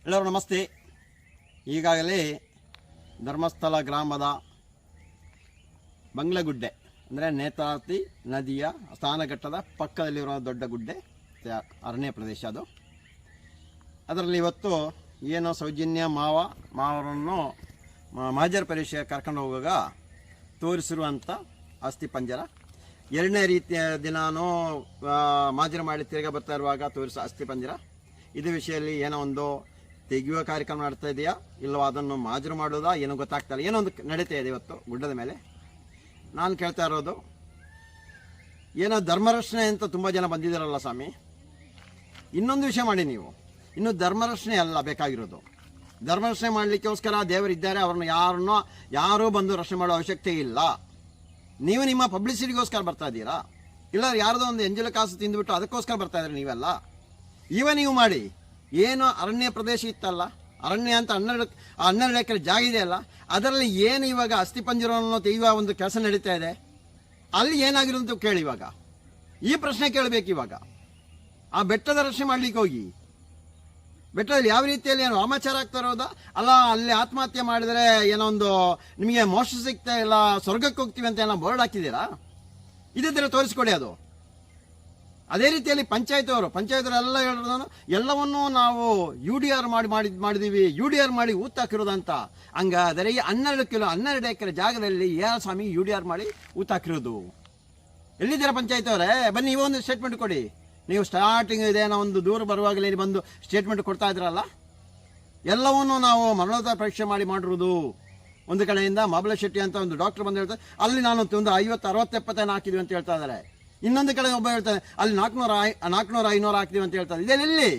ಎಲ್ಲರೂ ನಮಸ್ತೆ. ಈಗಾಗಲೇ ಧರ್ಮಸ್ಥಳ ಗ್ರಾಮದ ಬಂಗ್ಲಗುಡ್ಡೆ ಅಂದರೆ ನೇತ್ರಾವತಿ ನದಿಯ ಸ್ನಾನಘಟ್ಟದ ಪಕ್ಕದಲ್ಲಿರುವ ದೊಡ್ಡ ಗುಡ್ಡೆ ಅರಣ್ಯ ಪ್ರದೇಶ. ಅದರಲ್ಲಿ ಇವತ್ತು ಏನೋ ಸೌಜನ್ಯ ಮಾವರನ್ನು ಮಾಜರ್ ಪರೀಕ್ಷೆಗೆ ಕರ್ಕೊಂಡು ಹೋಗುವಾಗ ತೋರಿಸಿರುವಂಥ ಅಸ್ಥಿಪಂಜರ. ಎರಡನೇ ರೀತಿಯ ದಿನಾನೂ ಮಾಜರ್ ಮಾಡಿ ತಿರುಗಿ ಬರ್ತಾ ಇರುವಾಗ ತೋರಿಸೋ ಅಸ್ಥಿಪಂಜರ. ಇದೇ ವಿಷಯದಲ್ಲಿ ಏನೋ ಒಂದು ತೆಗೆಯುವ ಕಾರ್ಯಕ್ರಮ ಮಾಡ್ತಾ ಇದೆಯಾ ಇಲ್ಲವೋ ಅದನ್ನು ಮಾಜರು ಮಾಡೋದಾ ಏನೋ ಗೊತ್ತಾಗ್ತಾ ಇಲ್ಲ. ಏನೋ ಒಂದು ನಡೀತಾ ಇದೆ ಇವತ್ತು ಗುಡ್ಡದ ಮೇಲೆ. ನಾನು ಕೇಳ್ತಾ ಇರೋದು, ಏನೋ ಧರ್ಮರಕ್ಷಣೆ ಅಂತ ತುಂಬ ಜನ ಬಂದಿದ್ದಾರಲ್ಲ ಸ್ವಾಮಿ, ಇನ್ನೊಂದು ವಿಷಯ ಮಾಡಿ ನೀವು. ಇನ್ನು ಧರ್ಮರಕ್ಷಣೆ ಅಲ್ಲ ಬೇಕಾಗಿರೋದು. ಧರ್ಮರಕ್ಷಣೆ ಮಾಡಲಿಕ್ಕೋಸ್ಕರ ದೇವರಿದ್ದಾರೆ, ಅವ್ರನ್ನ ಯಾರೂ ಬಂದು ರಕ್ಷಣೆ ಮಾಡೋ ಅವಶ್ಯಕತೆ ಇಲ್ಲ. ನೀವು ನಿಮ್ಮ ಪಬ್ಲಿಸಿಟಿಗೋಸ್ಕರ ಬರ್ತಾ ಇದ್ದೀರಾ, ಇಲ್ಲ ಯಾರದೋ ಒಂದು ಎಂಜಲ ಕಾಸು ತಿಂದುಬಿಟ್ಟು ಅದಕ್ಕೋಸ್ಕರ ಬರ್ತಾ ಇದ್ದೀರಿ ನೀವೆಲ್ಲ. ನೀವು ಮಾಡಿ. ಏನು ಅರಣ್ಯ ಪ್ರದೇಶ ಇತ್ತಲ್ಲ, ಅರಣ್ಯ ಅಂತ 12 ಎಕರೆ ಜಾಗ ಇದೆಯಲ್ಲ, ಅದರಲ್ಲಿ ಏನು ಇವಾಗ ಅಸ್ಥಿಪಂಜರವನ್ನು ತೆಗೆಯುವ ಒಂದು ಕೆಲಸ ನಡೀತಾ ಇದೆ, ಅಲ್ಲಿ ಏನಾಗಿರೋದು ಕೇಳಿ. ಇವಾಗ ಈ ಪ್ರಶ್ನೆ ಕೇಳಬೇಕು. ಇವಾಗ ಆ ಬೆಟ್ಟದ ರಕ್ಷಣೆ ಮಾಡ್ಲಿಕ್ಕೆ ಹೋಗಿ ಬೆಟ್ಟದಲ್ಲಿ ಯಾವ ರೀತಿಯಲ್ಲಿ ಏನು ವಾಮಾಚಾರ ಆಗ್ತಾ ಇರೋದಾ, ಅಲ್ಲ ಅಲ್ಲಿ ಆತ್ಮಹತ್ಯೆ ಮಾಡಿದರೆ ಏನೋ ಒಂದು ನಿಮಗೆ ಮೋಕ್ಷ ಸಿಗ್ತಾ ಇಲ್ಲ, ಸ್ವರ್ಗಕ್ಕೆ ಹೋಗ್ತೀವಿ ಅಂತ ಏನೋ ಬೋರ್ಡ್ ಹಾಕಿದ್ದೀರಾ? ಇದೇ ತೋರಿಸ್ಕೊಡಿ ಅದು. ಅದೇ ರೀತಿಯಲ್ಲಿ ಪಂಚಾಯತವರೆಲ್ಲ ಹೇಳಿರೋದನ್ನು ಎಲ್ಲವನ್ನೂ ನಾವು UDR ಮಾಡಿದೀವಿ, UDR ಮಾಡಿ ಊತಾಕಿರೋದಂತ. ಹಂಗಾದರೆ ಈ 12 ಎಕರೆ ಜಾಗದಲ್ಲಿ ಯಾರ ಸ್ವಾಮಿ UDR ಮಾಡಿ ಊತಾಕಿರೋದು? ಎಲ್ಲಿದ್ದೀರಾ ಪಂಚಾಯತವರೇ? ಬನ್ನಿ, ನೀವೊಂದು ಸ್ಟೇಟ್ಮೆಂಟ್ ಕೊಡಿ. ನೀವು ಸ್ಟಾರ್ಟಿಂಗ್ ಇದೇನೋ ಒಂದು ದೂರ ಬರುವಾಗಲೇ ಬಂದು ಸ್ಟೇಟ್ಮೆಂಟ್ ಕೊಡ್ತಾ ಇದ್ರಲ್ಲ, ಎಲ್ಲವನ್ನೂ ನಾವು ಮರಣೋತ್ತರ ಪರೀಕ್ಷೆ ಮಾಡಿರೋದು. ಒಂದು ಕಡೆಯಿಂದ ಮಾಬಲ ಶೆಟ್ಟಿ ಅಂತ ಒಂದು ಡಾಕ್ಟರ್ ಬಂದು ಹೇಳ್ತಾರೆ, ಅಲ್ಲಿ ನಾನು ಒಂದು 50, 60, 70 ಹಾಕಿದ್ವಿ ಅಂತ ಹೇಳ್ತಾ ಇದ್ದಾರೆ. ಇನ್ನೊಂದು ಕಡೆ ಒಬ್ಬ ಹೇಳ್ತಾನೆ, ಅಲ್ಲಿ 400, 500 ಹಾಕ್ತೀವಿ ಅಂತ ಹೇಳ್ತಾರೆ. ಇದೇನೆಲ್ಲಿ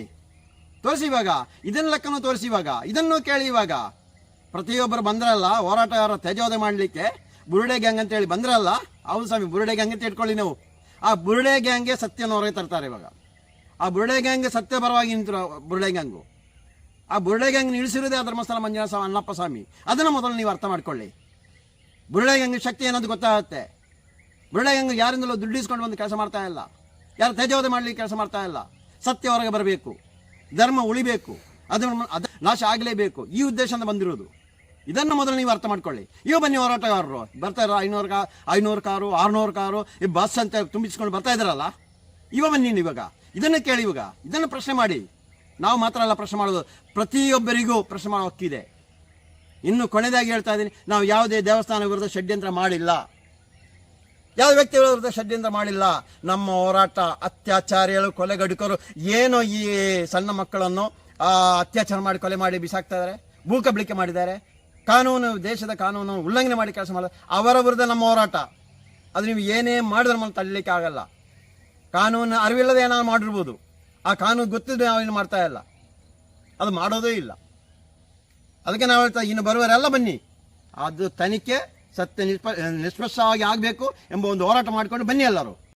ತೋರಿಸಿ ಇವಾಗ, ಇದನ್ನ ಲೆಕ್ಕನೂ ತೋರಿಸಿ ಇವಾಗ, ಇದನ್ನು ಕೇಳಿ. ಇವಾಗ ಪ್ರತಿಯೊಬ್ಬರು ಬಂದ್ರಲ್ಲ ಹೋರಾಟಗಾರ ತೇಜೋದಯ ಮಾಡಲಿಕ್ಕೆ, ಬುರುಡೆ ಗ್ಯಾಂಗ್ ಅಂತ ಹೇಳಿ ಬಂದ್ರಲ್ಲ, ಹೌದು ಸ್ವಾಮಿ ಬುರುಡೆ ಗ್ಯಾಂಗ್ ಅಂತ ಇಟ್ಕೊಳ್ಳಿ ನಾವು. ಆ ಬುರುಡೆ ಗ್ಯಾಂಗ್ಗೆ ಸತ್ಯನ ಹೊರಗೆ ತರ್ತಾರೆ ಇವಾಗ. ಆ ಬುರುಡೆ ಗ್ಯಾಂಗ್ ಸತ್ಯ ಪರವಾಗಿ ನಿಂತರು ಬುರುಡೆ ಗ್ಯಾಂಗು. ಆ ಬುರುಡೆ ಗ್ಯಾಂಗ್ ನಿಲ್ಲಿಸಿರೋದೇ ಧರ್ಮಸ್ಥಳ ಮಂಜುನಾಥ ಅಣ್ಣಪ್ಪ ಸ್ವಾಮಿ. ಅದನ್ನು ಮೊದಲು ನೀವು ಅರ್ಥ ಮಾಡ್ಕೊಳ್ಳಿ. ಬುರುಡೆ ಗ್ಯಾಂಗ್ ಶಕ್ತಿ ಏನಂತ ಗೊತ್ತಾಗುತ್ತೆ. ಬುರುಡೆ ಗ್ಯಾಂಗ್ ಯಾರಿಂದಲೂ ದುಡ್ಡು ಇಸ್ಕೊಂಡು ಬಂದು ಕೆಲಸ ಮಾಡ್ತಾ ಇಲ್ಲ, ಯಾರು ತೇಜೋವಧೆ ಮಾಡಲಿಕ್ಕೆ ಕೆಲಸ ಮಾಡ್ತಾ ಇಲ್ಲ. ಸತ್ಯ ಹೊರಗೆ ಬರಬೇಕು, ಧರ್ಮ ಉಳಿಬೇಕು, ಅದು ನಾಶ ಆಗಲೇಬೇಕು, ಈ ಉದ್ದೇಶದಿಂದ ಬಂದಿರೋದು. ಇದನ್ನು ಮೊದಲು ನೀವು ಅರ್ಥ ಮಾಡ್ಕೊಳ್ಳಿ. ಬನ್ನಿ ಹೋರಾಟಗಾರರು ಬರ್ತಾ ಇರೋ 500 ಕಾರು 600 ಕಾರು ಈ ಬಸ್ ಅಂತ ತುಂಬಿಸ್ಕೊಂಡು ಬರ್ತಾ ಇದ್ದಾರಲ್ಲ, ಬನ್ನಿ ಇವಾಗ ಇದನ್ನು ಕೇಳಿ. ಇವಾಗ ಇದನ್ನು ಪ್ರಶ್ನೆ ಮಾಡಿ. ನಾವು ಮಾತ್ರ ಅಲ್ಲ ಪ್ರಶ್ನೆ ಮಾಡೋದು, ಪ್ರತಿಯೊಬ್ಬರಿಗೂ ಪ್ರಶ್ನೆ ಮಾಡೋ ಹಕ್ಕಿದೆ. ಇನ್ನು ಕೊನೆಯದಾಗಿ ಹೇಳ್ತಾ ಇದ್ದೀನಿ, ನಾವು ಯಾವುದೇ ದೇವಸ್ಥಾನ ವಿರುದ್ಧ ಷಡ್ಯಂತ್ರ ಮಾಡಿಲ್ಲ, ಯಾವ ವ್ಯಕ್ತಿಗಳ ವಿರುದ್ಧ ಷಡ್ಯಂತ್ರ ಮಾಡಿಲ್ಲ. ನಮ್ಮ ಹೋರಾಟ ಅತ್ಯಾಚಾರಿಗಳು, ಕೊಲೆಗಡುಕರು ಏನೋ ಈ ಸಣ್ಣ ಮಕ್ಕಳನ್ನು ಅತ್ಯಾಚಾರ ಮಾಡಿ ಕೊಲೆ ಮಾಡಿ ಬಿಸಾಕ್ತಾ ಇದ್ದಾರೆ, ಭೂಕಬಳಿಕೆ ಮಾಡಿದ್ದಾರೆ, ದೇಶದ ಕಾನೂನು ಉಲ್ಲಂಘನೆ ಮಾಡಿ ಕೆಲಸ ಮಾಡಿದ ಅವರ ವಿರುದ್ಧ ನಮ್ಮ ಹೋರಾಟ. ಅದು ನೀವು ಏನೇ ಮಾಡಿದ್ರೆ ನಮ್ಮನ್ನು ತಳ್ಳಲಿಕ್ಕೆ ಆಗಲ್ಲ. ಕಾನೂನು ಅರಿವಿಲ್ಲದೆ ಏನಾದ್ರು ಮಾಡಿರ್ಬೋದು, ಆ ಕಾನೂನು ಗೊತ್ತಿದ್ದು ನಾವೇನು ಮಾಡ್ತಾ ಇಲ್ಲ, ಅದು ಮಾಡೋದೇ ಇಲ್ಲ. ಅದಕ್ಕೆ ನಾವು ಹೇಳ್ತಾ ಇನ್ನು ಬರುವವರೆಲ್ಲ ಬನ್ನಿ, ಅದು ತನಿಖೆ ಸತ್ಯ ನಿಷ್ಪಕ್ಷವಾಗಿ ಆಗಬೇಕು ಎಂಬ ಒಂದು ಹೋರಾಟ ಮಾಡಿಕೊಂಡು ಬನ್ನಿ ಎಲ್ಲರೂ.